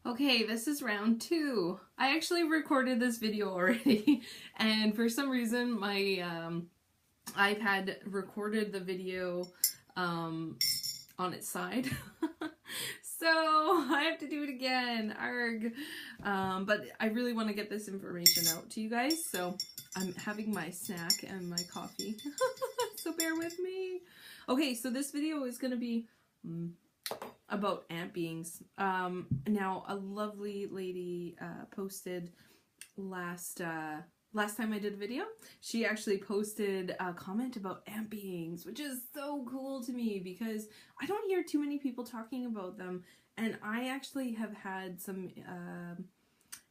Okay, this is round 2. I actually recorded this video already, and for some reason my iPad recorded the video on its side. So I have to do it again. Arg. But I really want to get this information out to you guys, so I'm having my snack and my coffee. So bear with me. Okay, so this video is going to be about ant beings. Now, a lovely lady posted last time I did a video. She actually posted a comment about ant beings, which is so cool to me because I don't hear too many people talking about them, and I actually have had some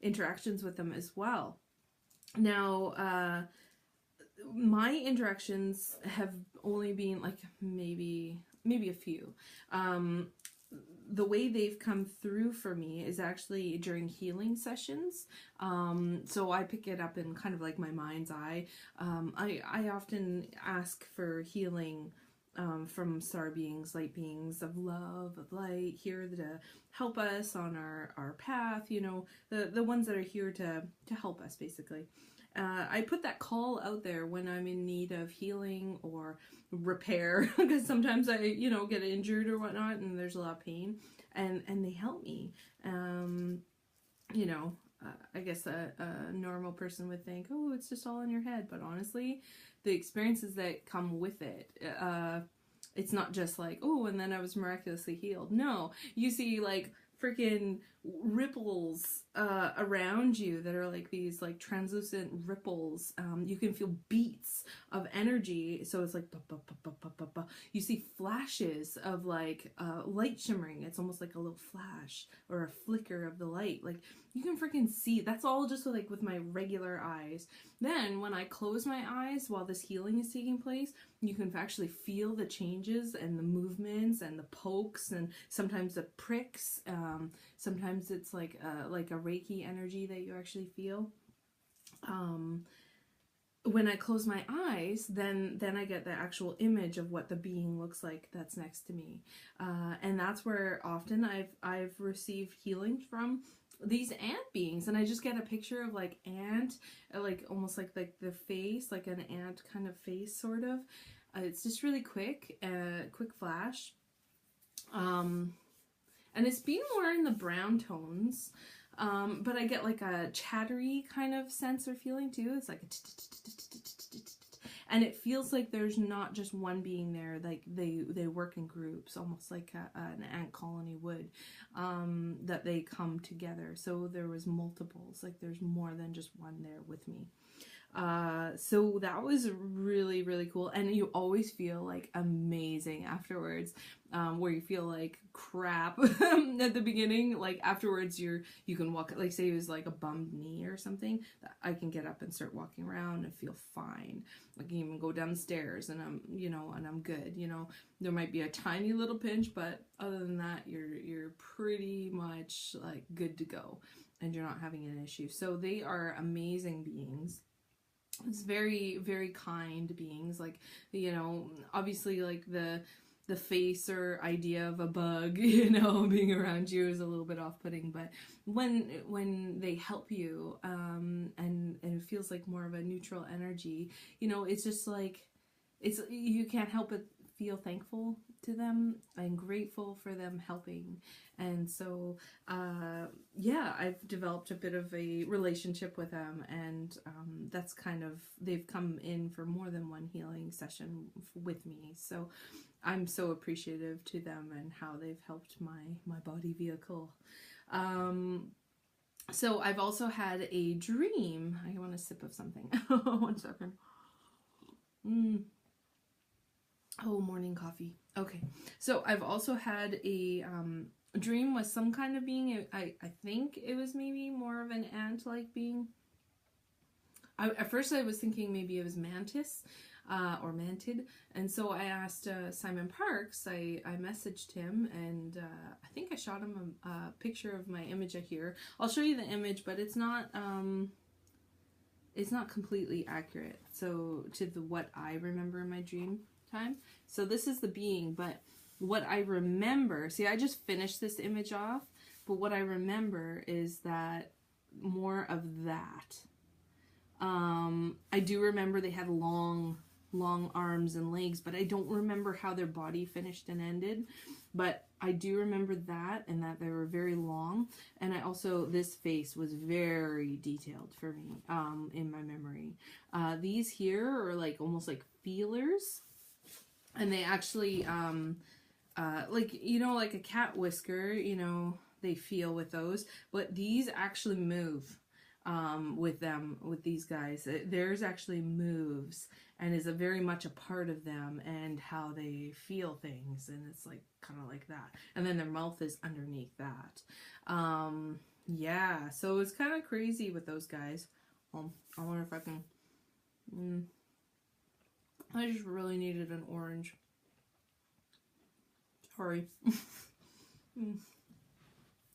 interactions with them as well. Now, my interactions have only been like maybe a few. The way they've come through for me is actually during healing sessions. So I pick it up in kind of like my mind's eye. I often ask for healing from star beings, light beings of love, of light, here to help us on our path, you know, the ones that are here to help us, basically. I put that call out there when I'm in need of healing or repair, because sometimes I, you know, get injured or whatnot and there's a lot of pain, and they help me. You know, I guess a normal person would think, oh, it's just all in your head, but honestly, the experiences that come with it, it's not just like, oh, and then I was miraculously healed. No, you see like freaking ripples around you that are like these like translucent ripples. You can feel beats of energy, so it's like you see flashes of like light shimmering. It's almost like a little flash or a flicker of the light. Like you can freaking see. That's all just like with my regular eyes. Then when I close my eyes while this healing is taking place, you can actually feel the changes and the movements and the pokes and sometimes the pricks. Sometimes it's like a Reiki energy that you actually feel. When I close my eyes, then I get the actual image of what the being looks like that's next to me, and that's where often I've received healing from these ant beings, and I just get a picture of like ant, like almost like the face, like an ant kind of face, sort of. It's just really quick flash. And it's been more in the brown tones, but I get like a chattery kind of sense or feeling too. It's like and it feels like there's not just one being there. Like they work in groups, almost like an ant colony would, that they come together. So there was multiples, like there's more than just one there with me. So that was really, really cool. And you always feel like amazing afterwards, where you feel like crap at the beginning. Like afterwards you can walk, like say it was like a bummed knee or something, I can get up and start walking around and feel fine. I can even go downstairs and I'm, you know, and I'm good. You know, there might be a tiny little pinch, but other than that, you're pretty much like good to go and you're not having an issue. So they are amazing beings. It's very, very kind beings. Like, you know, obviously like the face or idea of a bug, you know, being around you is a little bit off-putting, but when they help you, and it feels like more of a neutral energy, you know, it's just like, you can't help but feel thankful to them and grateful for them helping. And so yeah, I've developed a bit of a relationship with them, and that's kind of, they've come in for more than one healing session with me, so I'm so appreciative to them and how they've helped my body vehicle. So I've also had a dream. I want a sip of something. 1 second. Oh, morning coffee. Okay, so I've also had a dream with some kind of being. I think it was maybe more of an ant-like being. At first I was thinking maybe it was mantis, or mantid, and so I asked Simon Parks. I messaged him, and I think I shot him a picture of my image here. I'll show you the image, but it's not completely accurate, so to what I remember in my dream time. So this is the being, but what I remember, see, I just finished this image off, But what I remember is that more of that. I do remember they had long arms and legs, but I don't remember how their body finished and ended. But I do remember that, and that they were very long. And I also, this face was very detailed for me, in my memory. These here are like almost like feelers, and they actually, like, you know, like a cat whisker, you know, they feel with those, but these actually move. With these guys, theirs actually moves and is a very much a part of them and how they feel things, and it's like kind of like that, and then their mouth is underneath that. Yeah, so it's kind of crazy with those guys. I wonder if I can I just really needed an orange. Sorry.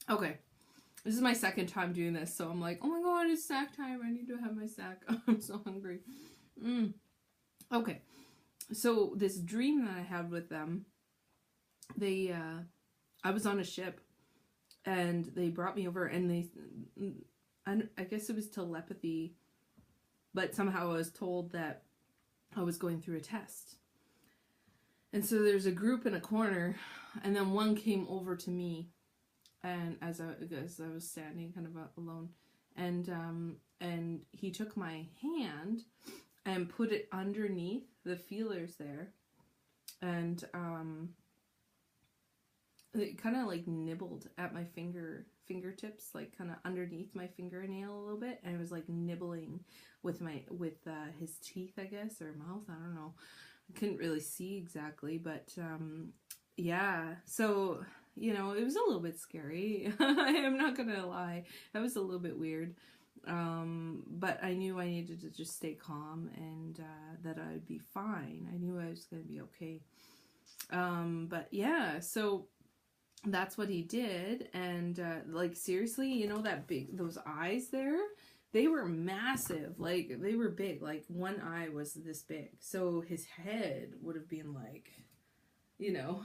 Okay. This is my second time doing this, so I'm like, oh my god, it's snack time. I need to have my snack. I'm so hungry. Okay. So this dream that I had with them, they, I was on a ship, and they brought me over, and they, I guess it was telepathy, but somehow I was told that I was going through a test. And so there's a group in a corner, and then one came over to me. And as I was standing kind of alone, and he took my hand and put it underneath the feelers there, and it kind of like nibbled at my fingertips, like kind of underneath my fingernail a little bit, and it was like nibbling with his teeth, I guess, or mouth. I don't know. I couldn't really see exactly, but yeah. So, you know, it was a little bit scary. I am not gonna lie. That was a little bit weird. But I knew I needed to just stay calm, and that I would be fine. I knew I was gonna be okay. But yeah, so that's what he did. And like, seriously, you know, those eyes there, they were massive. Like, they were big. Like, one eye was this big. So his head would have been like, you know,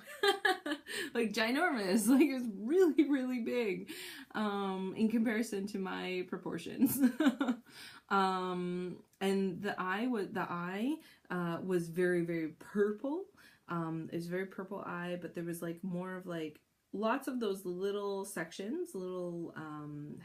like ginormous. Like, it was really, really big, in comparison to my proportions. And the eye was very, very purple. It was a very purple eye, but there was like more of like lots of those little sections, little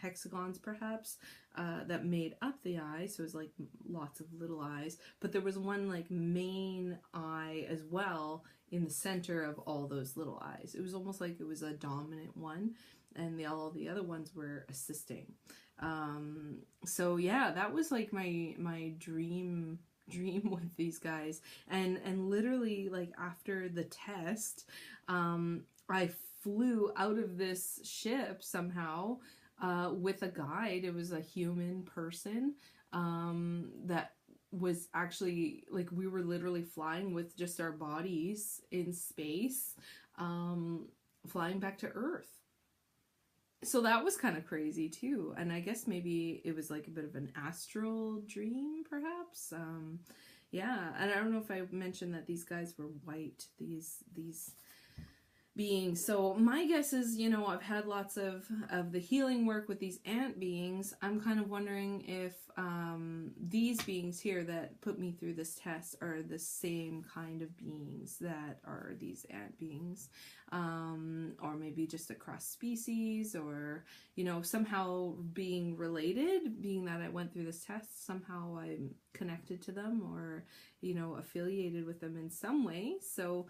hexagons perhaps, that made up the eye. So it was like lots of little eyes, but there was one like main eye as well in the center of all those little eyes. It was almost like it was a dominant one, and all the other ones were assisting. So yeah, that was like my dream with these guys. And literally, like, after the test, I flew out of this ship somehow with a guide. It was a human person that was actually, like, we were literally flying with just our bodies in space, flying back to Earth. So that was kind of crazy too. And I guess maybe it was like a bit of an astral dream, perhaps. Yeah, and I don't know if I mentioned that these guys were white, these beings. So my guess is, you know, I've had lots of the healing work with these ant beings. I'm kind of wondering if these beings here that put me through this test are the same kind of beings that are these ant beings, or maybe just across species, or, you know, somehow being related, being that I went through this test, somehow I'm connected to them, or, you know, affiliated with them in some way. So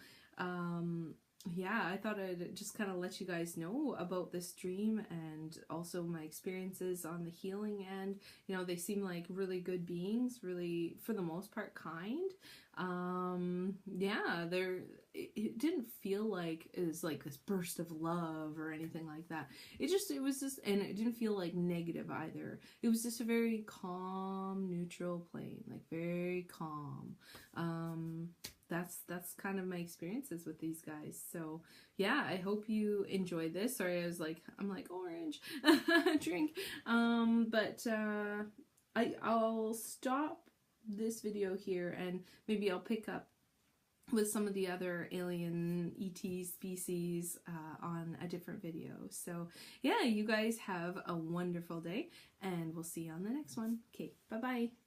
yeah, I thought I'd just kind of let you guys know about this dream, and also my experiences on the healing end. You know, they seem like really good beings, really, for the most part, kind. Yeah, it didn't feel like it was like this burst of love or anything like that. It was just, and it didn't feel like negative either. It was just a very calm, neutral plane, like very calm. That's kind of my experiences with these guys. So yeah, I hope you enjoyed this. Sorry, I'm like orange drink. But I'll stop this video here, and maybe I'll pick up with some of the other alien ET species on a different video. So yeah, you guys have a wonderful day, and we'll see you on the next one. Okay, bye-bye.